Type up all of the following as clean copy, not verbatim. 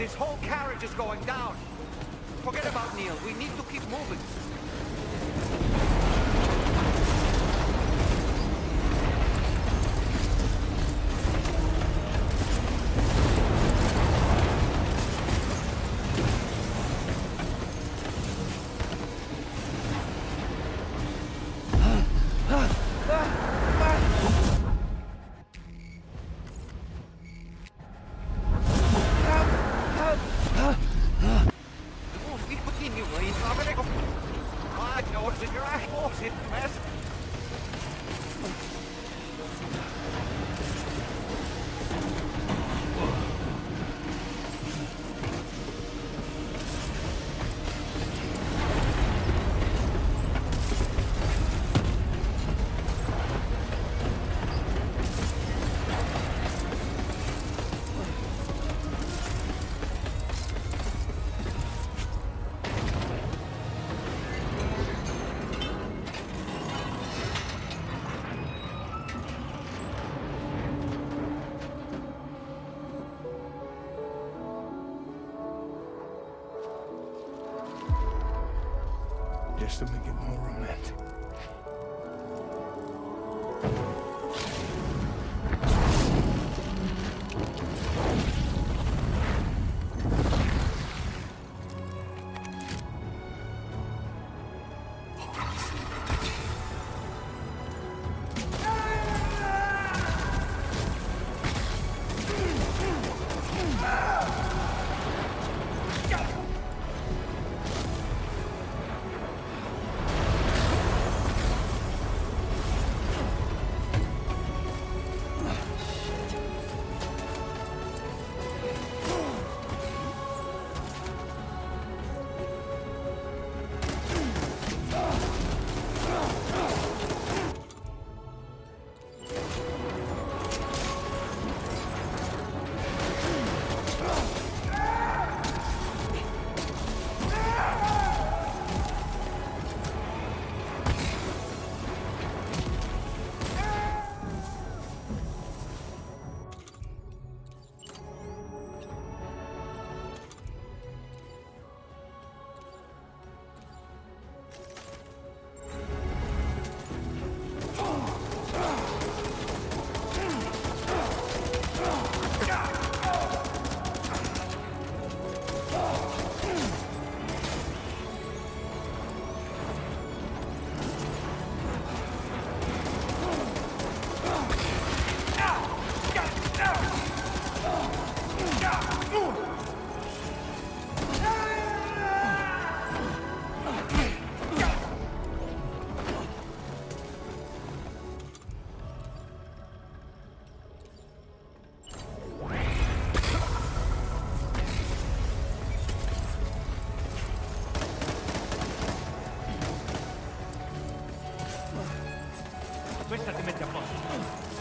This whole carriage is going down. Forget about Neil. We need to keep moving. Just to make it more romantic. Questa ti mette a posto.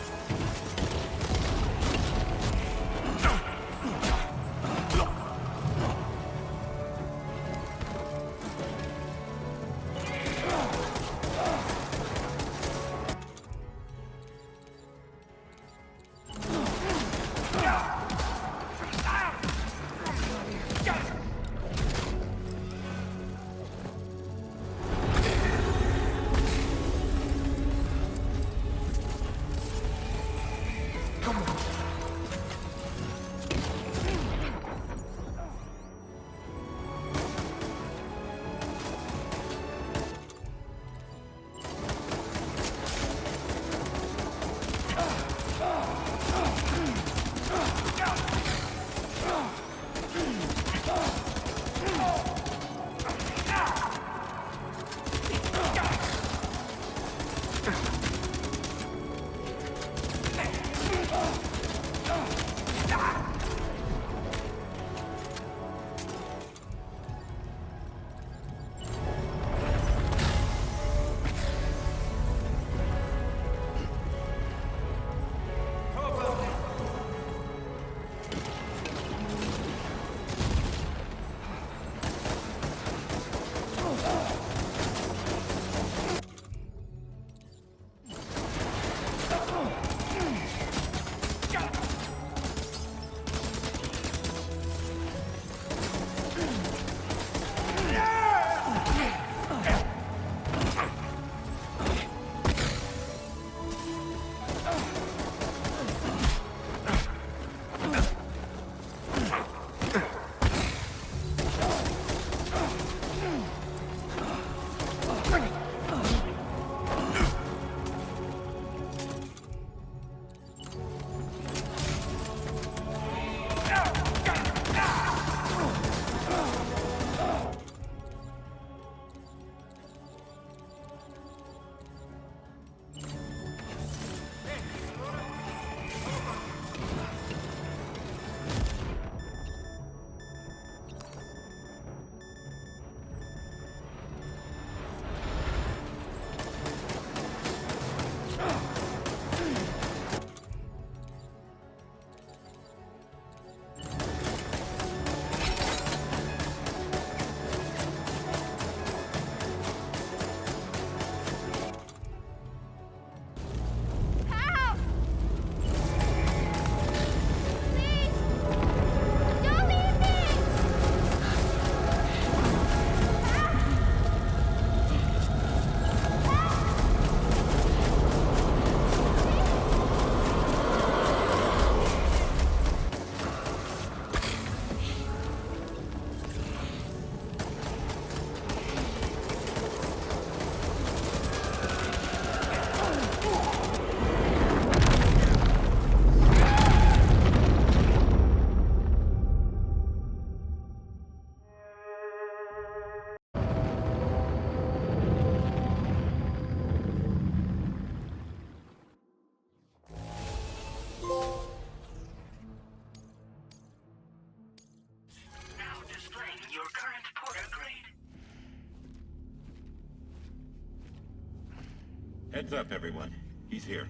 Heads up, everyone. He's here.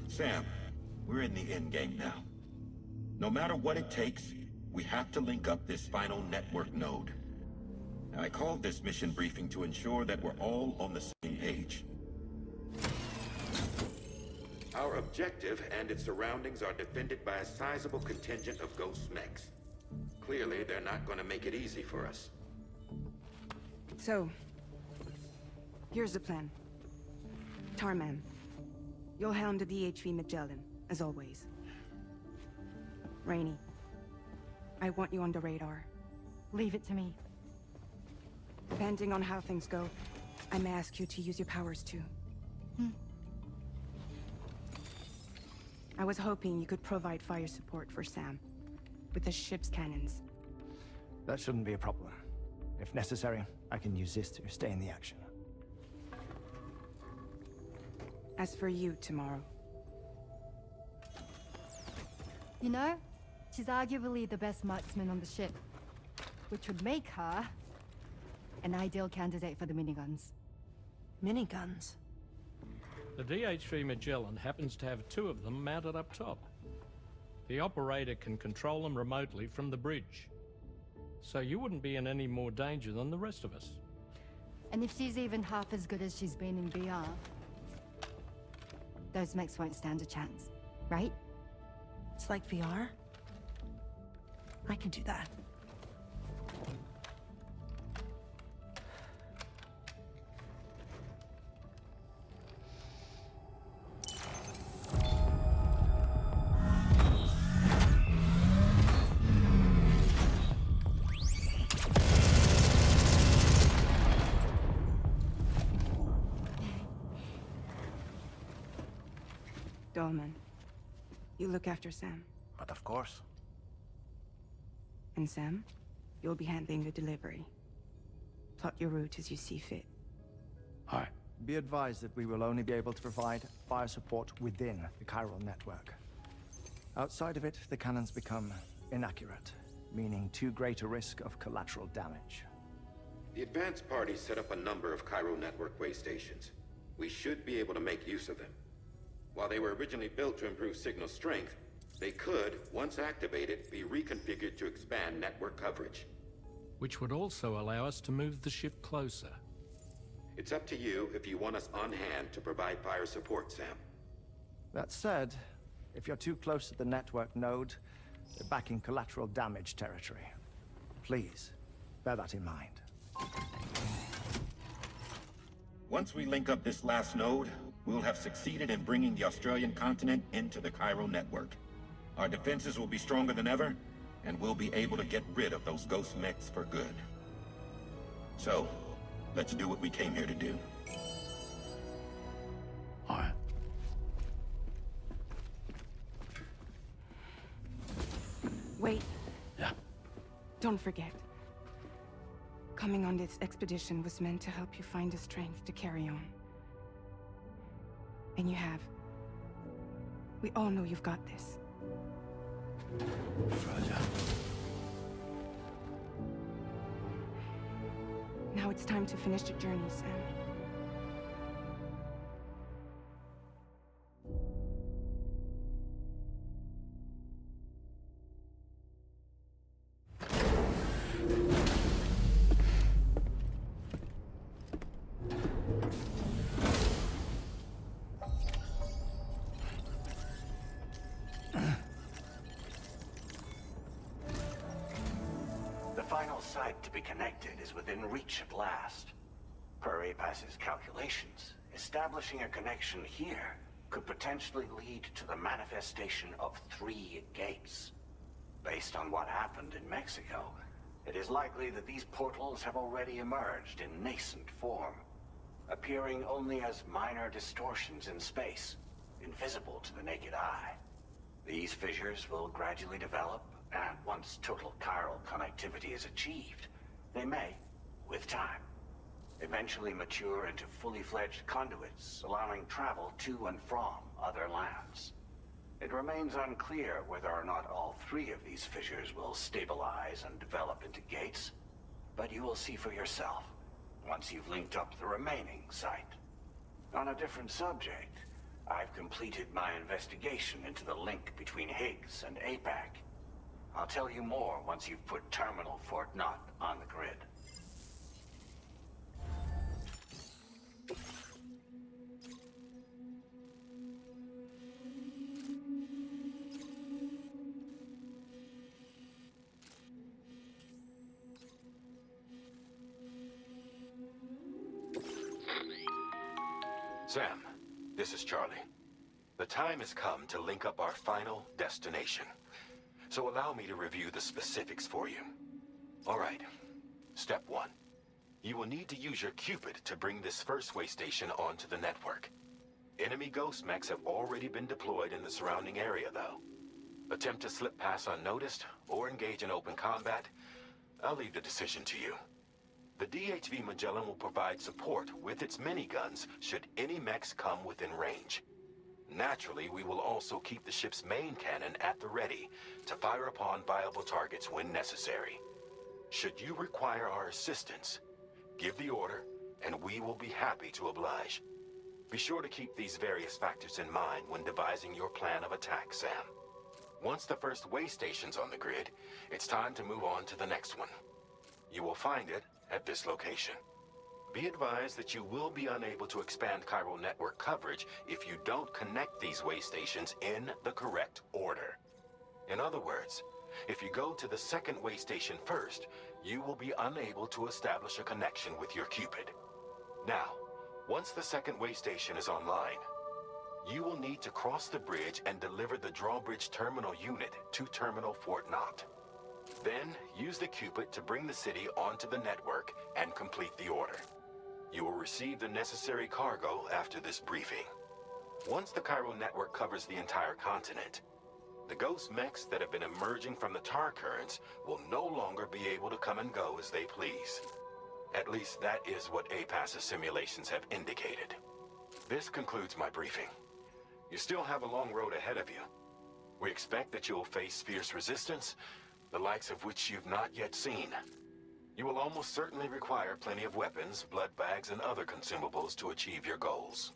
Sam, we're in the end game now. No matter what it takes, we have to link up this final network node. I called this mission briefing to ensure that we're all on the same page. Our objective and its surroundings are defended by a sizable contingent of ghost mechs. Clearly, they're not going to make it easy for us. So, here's the plan. Tarman, you'll helm the DHV Magellan, as always. Rainey, I want you on the radar. Leave it to me. Depending on how things go, I may ask you to use your powers too. I was hoping you could provide fire support for Sam, with the ship's cannons. That shouldn't be a problem. If necessary, I can use this to stay in the action. As for you, tomorrow. You know, she's arguably the best marksman on the ship, which would make her an ideal candidate for the miniguns. Miniguns? The DHV Magellan happens to have 2 of them mounted up top. The operator can control them remotely from the bridge. So you wouldn't be in any more danger than the rest of us. And if she's even half as good as she's been in VR, those mechs won't stand a chance, right? It's like VR? I can do that. Dolman, you look after Sam. But of course. And Sam, you'll be handling the delivery. Plot your route as you see fit. Aye. Be advised that we will only be able to provide fire support within the chiral network. Outside of it, the cannons become inaccurate, meaning too great a risk of collateral damage. The advanced party set up a number of Cairo network way stations. We should be able to make use of them. While they were originally built to improve signal strength, they could, once activated, be reconfigured to expand network coverage. Which would also allow us to move the ship closer. It's up to you if you want us on hand to provide fire support, Sam. That said, if you're too close to the network node, you're back in collateral damage territory. Please, bear that in mind. Once we link up this last node, we'll have succeeded in bringing the Australian continent into the Cairo network. Our defenses will be stronger than ever, and we'll be able to get rid of those ghost mechs for good. So, let's do what we came here to do. All right. Wait. Yeah. Don't forget. Coming on this expedition was meant to help you find the strength to carry on. And you have. We all know you've got this. Roger. Now it's time to finish the journey, Sam. The final site to be connected is within reach at last. Per APAS's calculations, establishing a connection here could potentially lead to the manifestation of 3 gates. Based on what happened in Mexico, it is likely that these portals have already emerged in nascent form, appearing only as minor distortions in space, invisible to the naked eye. These fissures will gradually develop, and once total chiral connectivity is achieved, they may, with time, eventually mature into fully fledged conduits, allowing travel to and from other lands. It remains unclear whether or not all 3 of these fissures will stabilize and develop into gates, but you will see for yourself once you've linked up the remaining site. On a different subject, I've completed my investigation into the link between Higgs and APAC. I'll tell you more once you've put Terminal Fort Knott on the grid. Sam, this is Charlie. The time has come to link up our final destination. So allow me to review the specifics for you. All right. Step 1. You will need to use your Cupid to bring this first way station onto the network. Enemy ghost mechs have already been deployed in the surrounding area, though. Attempt to slip past unnoticed or engage in open combat, I'll leave the decision to you. The DHV Magellan will provide support with its miniguns should any mechs come within range. Naturally, we will also keep the ship's main cannon at the ready to fire upon viable targets when necessary. Should you require our assistance, give the order, and we will be happy to oblige. Be sure to keep these various factors in mind when devising your plan of attack, Sam. Once the first way station's on the grid, it's time to move on to the next one. You will find it at this location. Be advised that you will be unable to expand chiral network coverage if you don't connect these way stations in the correct order. In other words, if you go to the second way station first, you will be unable to establish a connection with your Cupid. Now, once the second way station is online, you will need to cross the bridge and deliver the drawbridge terminal unit to Terminal Fort Knott. Then, use the Cupid to bring the city onto the network and complete the order. You will receive the necessary cargo after this briefing. Once the chiral network covers the entire continent, the ghost mechs that have been emerging from the tar currents will no longer be able to come and go as they please. At least that is what APAS's simulations have indicated. This concludes my briefing. You still have a long road ahead of you. We expect that you will face fierce resistance, the likes of which you've not yet seen. You will almost certainly require plenty of weapons, blood bags, and other consumables to achieve your goals.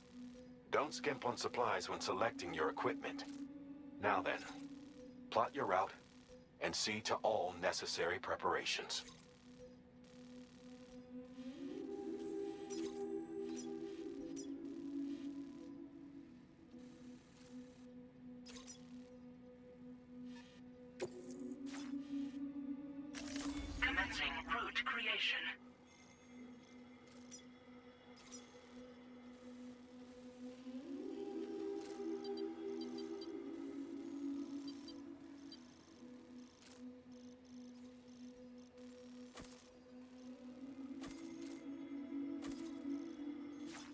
Don't skimp on supplies when selecting your equipment. Now then, plot your route and see to all necessary preparations. Commencing route creation.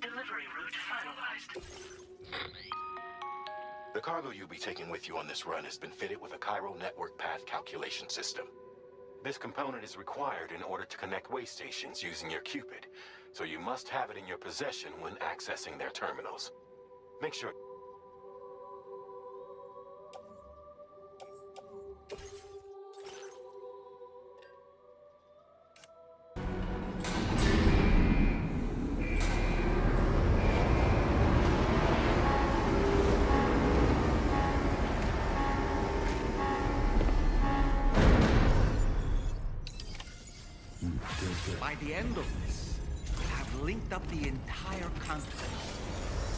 Delivery route finalized. The cargo you'll be taking with you on this run has been fitted with a chiral network path calculation system. This component is required in order to connect way stations using your Cupid, so you must have it in your possession when accessing their terminals. Make sure... By the end of this, we have linked up the entire continent.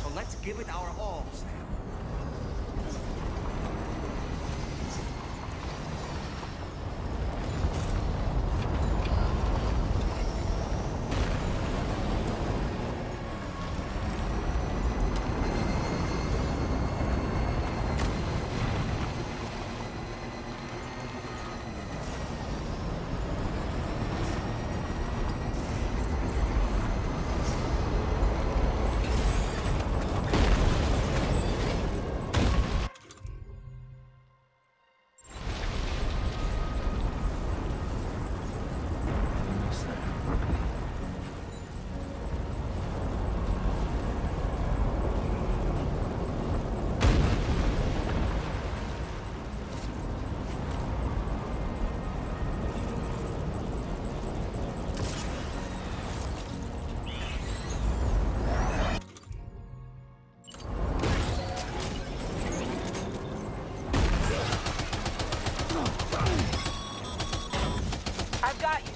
So let's give it our all, Sam.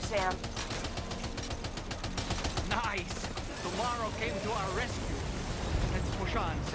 Sam. Nice! Tomorrow came to our rescue. Let's push on, Sam.